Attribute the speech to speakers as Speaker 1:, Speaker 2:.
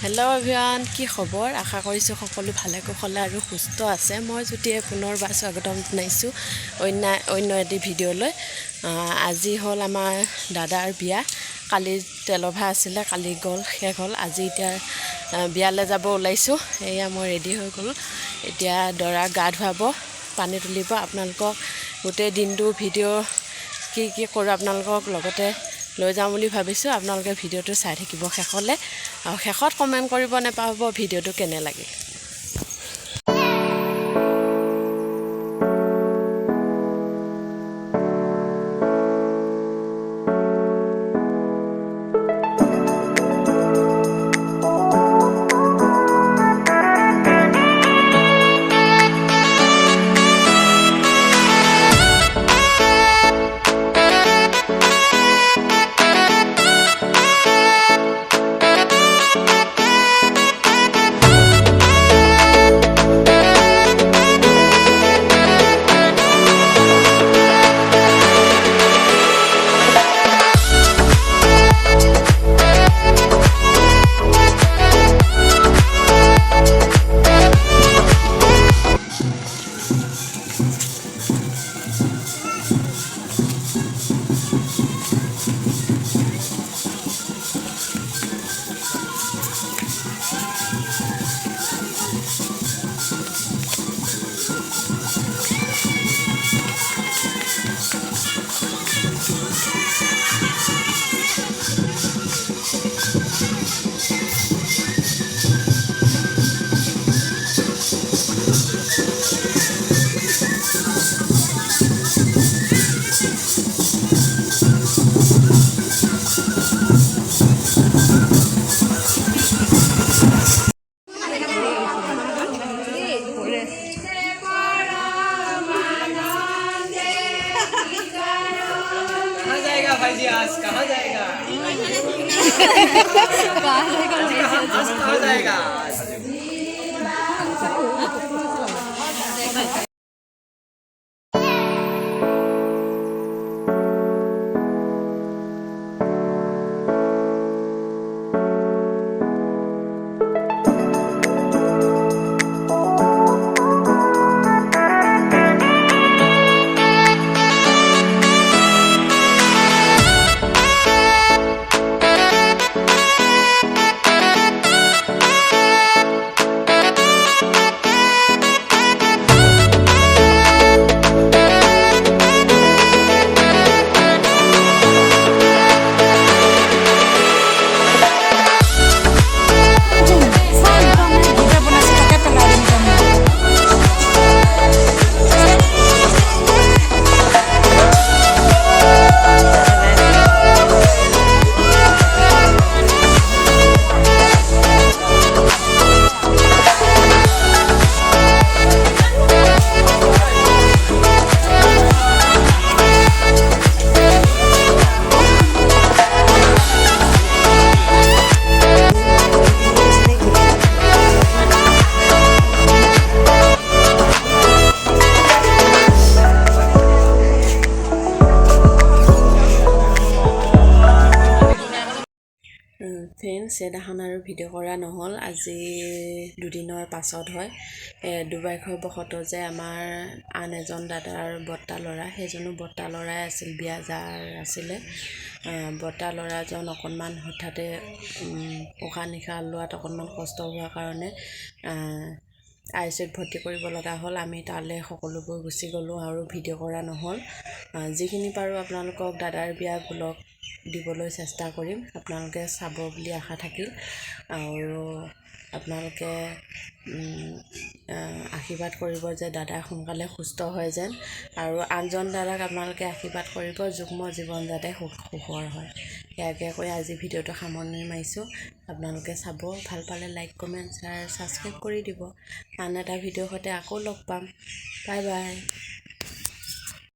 Speaker 1: Hello' everyone, কি খবৰ? আশা কৰিছোঁ সকলো ভালে কুশলে আৰু সুস্থ আছে। মই যদিয়ে পুনৰবাৰ স্বাগতম জনাইছোঁ অন্য এটি ভিডিঅ'লৈ। আজি হ'ল আমাৰ দাদাৰ বিয়া। কালি তেলভা আছিলে, কালি গ'ল, শেষ হ'ল। আজি এতিয়া বিয়ালৈ যাব ওলাইছোঁ। এয়া মই ৰেডি হৈ গ'লোঁ। এতিয়া দৰাক গা ধুৱাব, পানী তুলিব। আপোনালোকক গোটেই দিনটো ভিডিঅ' কি কৰোঁ আপোনালোকক লগতে লৈ যাওঁ বুলি ভাবিছোঁ। আপোনালোকে ভিডিঅ'টো চাই থাকিব শেষলৈ, আৰু শেষত কমেণ্ট কৰিব নাপাহৰিব ভিডিঅ'টো কেনে লাগিল।
Speaker 2: भाई जी आज कहाँ जाएगा? कहाँ जाएगा?
Speaker 1: ফ্ৰেণ্ডছ, সেইদিনাখন আৰু ভিডিঅ' কৰা নহ'ল। আজি দুদিনৰ পাছত হয়। দুৰ্ভাগ্যবশতঃ যে আমাৰ আন এজন দাদাৰ বৰ্তা ল'ৰা, সেইজনো বৰ্তা ল'ৰাই আছিল, বিয়া যাৰ আছিলে। বৰ্তা ল'ৰাজন অকণমান হঠাতে উশাহ নিশাহ লোৱাত অকণমান কষ্ট হোৱাৰ কাৰণে ICUত ভৰ্তি কৰিব লগা হ'ল। আমি তালৈ সকলোবোৰ গুচি গ'লোঁ আৰু ভিডিঅ' কৰা নহ'ল। যিখিনি পাৰোঁ আপোনালোকক দাদাৰ বিয়া ব্লগ দিবলৈ চেষ্টা কৰিম। আপোনালোকে চাব বুলি আশা থাকিল, আৰু আপোনালোকে আশীৰ্বাদ কৰিব যে দাদা সোনকালে সুস্থ হয় যেন, আৰু আনজন দাদাক আপোনালোকে আশীৰ্বাদ কৰিব যুগ্ম জীৱন যাতে সুখৰ হয়। ইয়াকে কৈ আজি ভিডিঅ'টো সামৰণি মাৰিছোঁ। আপোনালোকে চাব, ভাল পালে লাইক, কমেণ্ট, শ্বেয়াৰ, ছাবস্ক্ৰাইব কৰি দিব। আন এটা ভিডিঅ'ৰ সৈতে আকৌ লগ পাম। Bye bye.